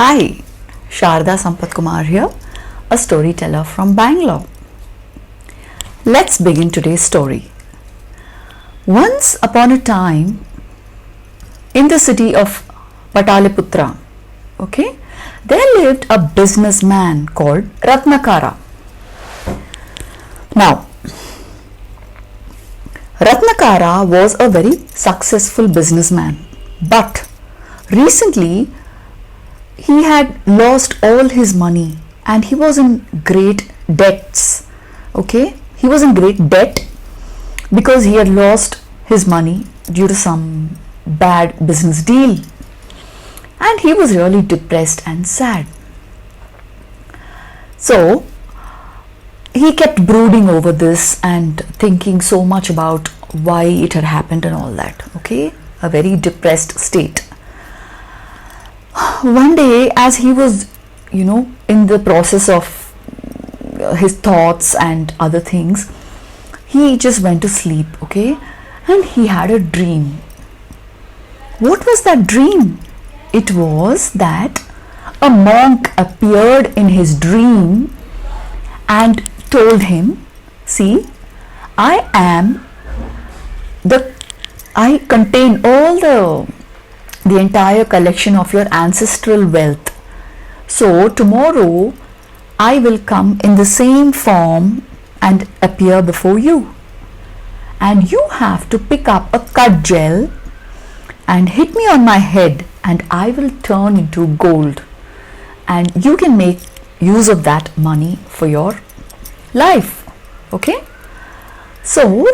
Hi, Sharda Sampath Kumar here, a storyteller from Bangalore. Let's begin today's story. Once upon a time, in the city of Pataliputra, there lived a businessman called Ratnakara. Now, Ratnakara was a very successful businessman, but recently he had lost all his money and he was in great debts. He was in great debt because he had lost his money due to some bad business deal, and he was really depressed and sad. So he kept brooding over this and thinking so much about why it had happened and all that. A very depressed state. One day, as he was in the process of his thoughts and other things, he just went to sleep. And he had a dream. What was that dream? It was that a monk appeared in his dream and told him, see, I contain all the entire collection of your ancestral wealth. So tomorrow I will come in the same form and appear before you. And you have to pick up a cudgel and hit me on my head, and I will turn into gold. And you can make use of that money for your life. So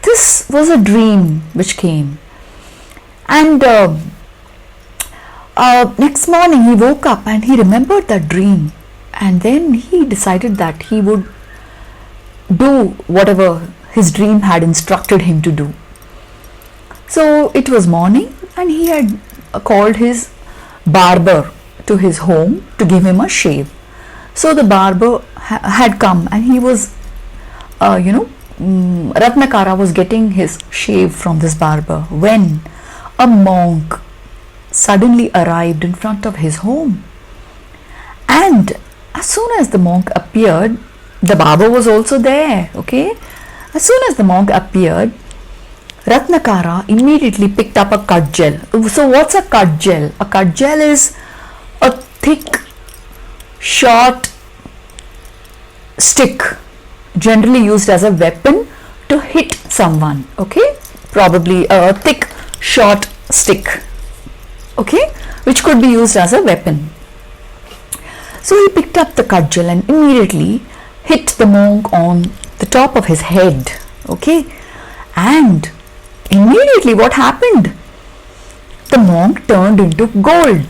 this was a dream which came. And next morning he woke up and he remembered that dream, and then he decided that he would do whatever his dream had instructed him to do. So it was morning and he had called his barber to his home to give him a shave. So the barber had come and he was Ratnakara was getting his shave from this barber when a monk suddenly arrived in front of his home. And as soon as the monk appeared, the barber was also there. As soon as the monk appeared, Ratnakara immediately picked up a cudgel. So what's a cudgel? A cudgel is a thick, short stick generally used as a weapon to hit someone. Probably a thick, short stick, which could be used as a weapon. So he picked up the cudgel and immediately hit the monk on the top of his head. And immediately what happened? The monk turned into gold.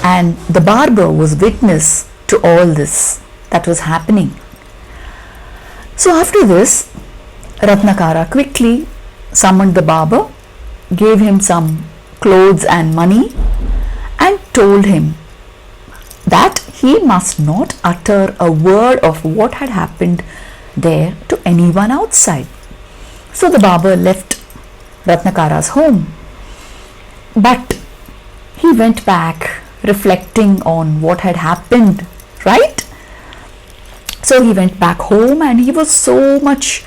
And the barber was witness to all this that was happening. So after this, Ratnakara quickly summoned the barber, gave him some clothes and money, and told him that he must not utter a word of what had happened there to anyone outside. So the barber left Ratnakara's home, but he went back reflecting on what had happened, right? So he went back home and he was so much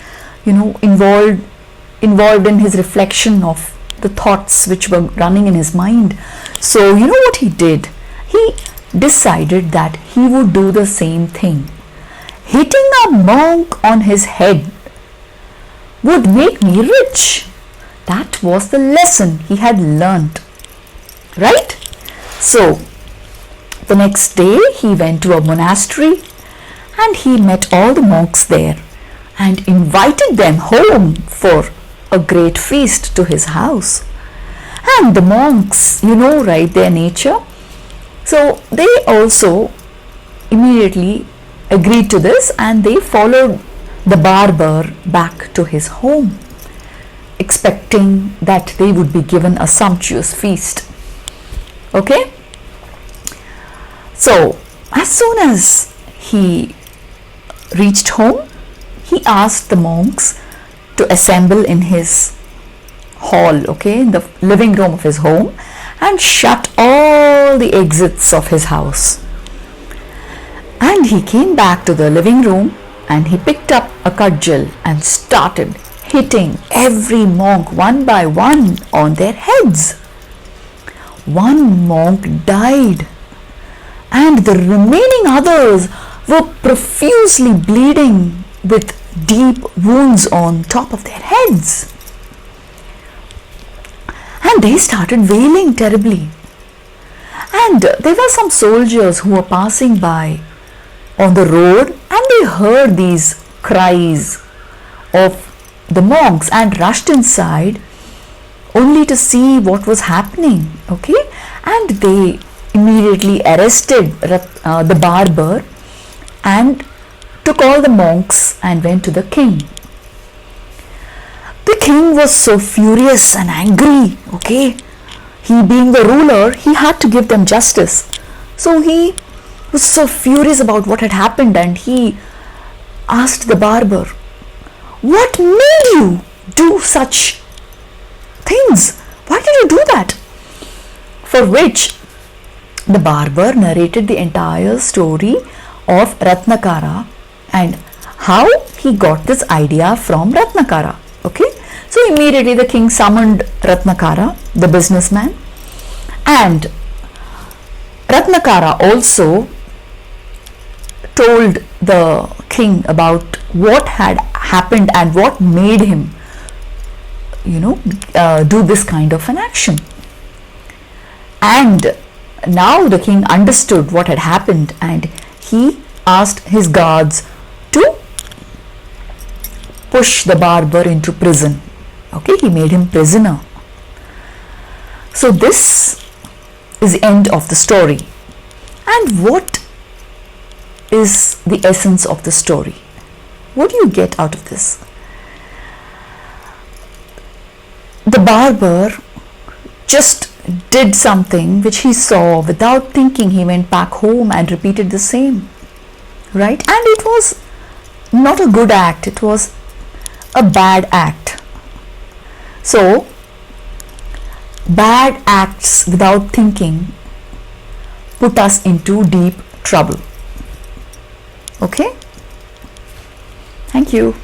involved in his reflection of the thoughts which were running in his mind. So you know what he did? He decided that he would do the same thing. Hitting a monk on his head would make me rich. That was the lesson he had learnt, right? So the next day he went to a monastery and he met all the monks there and invited them home for a great feast to his house. And the monks, their nature. So they also immediately agreed to this and they followed the barber back to his home, expecting that they would be given a sumptuous feast. So as soon as he reached home, he asked the monks to assemble in his hall, in the living room of his home, and shut all all the exits of his house. And he came back to the living room and he picked up a cudgel and started hitting every monk one by one on their heads. One monk died, and the remaining others were profusely bleeding with deep wounds on top of their heads. And they started wailing terribly. And there were some soldiers who were passing by on the road, and they heard these cries of the monks and rushed inside only to see what was happening. Okay, and they immediately arrested the barber and took all the monks and went to the king. The king was so furious and angry. Okay, he being the ruler, he had to give them justice. So he was so furious about what had happened, and he asked the barber, "What made you do such things? Why did you do that?" For which the barber narrated the entire story of Ratnakara and how he got this idea from Ratnakara. Okay, so immediately the king summoned Ratnakara, the businessman, and Ratnakara also told the king about what had happened and what made him, do this kind of an action. And now the king understood what had happened, and he asked his guards to push the barber into prison. Okay, he made him prisoner. So this is the end of the story. And what is the essence of the story? What do you get out of this? The barber just did something which he saw. Without thinking, he went back home and repeated the same, right? And it was not a good act, it was a bad act. So bad acts without thinking put us into deep trouble. Okay, thank you.